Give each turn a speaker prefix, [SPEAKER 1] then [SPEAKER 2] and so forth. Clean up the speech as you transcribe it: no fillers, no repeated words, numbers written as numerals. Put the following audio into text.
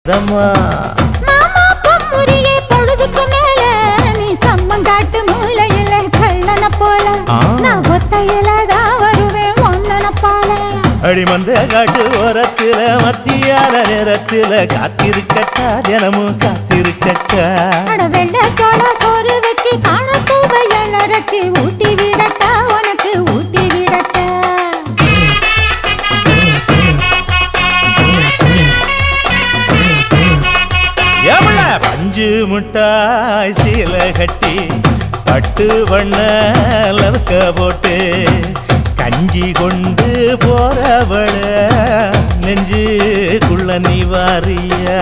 [SPEAKER 1] மாமா பொம்முரியே பொழுதுக்கு மேல நீ கம்மங்காட்டு மூலையில கள்ளன போல நான் ஒத்தையில தான் வருவேன் ஒன்னன போல அடிமந்த காட்டு ஓரத்துல மத்தியான நேரத்துல காத்திருக்கட்டா தினமும் காத்திருக்கட்டா வெள்ள சோள சோறு வச்சு காண பூவையல் அரைச்சி ஊட்டி விடட்டா உனக்கு ஊட்டி விடட்டா பஞ்சு முட்டாய் சீல கட்டி பட்டு வண்ண லவக்க போட்டு கஞ்சி கொண்டு போறவள நெஞ்சுக்குள்ள நீ வாரியா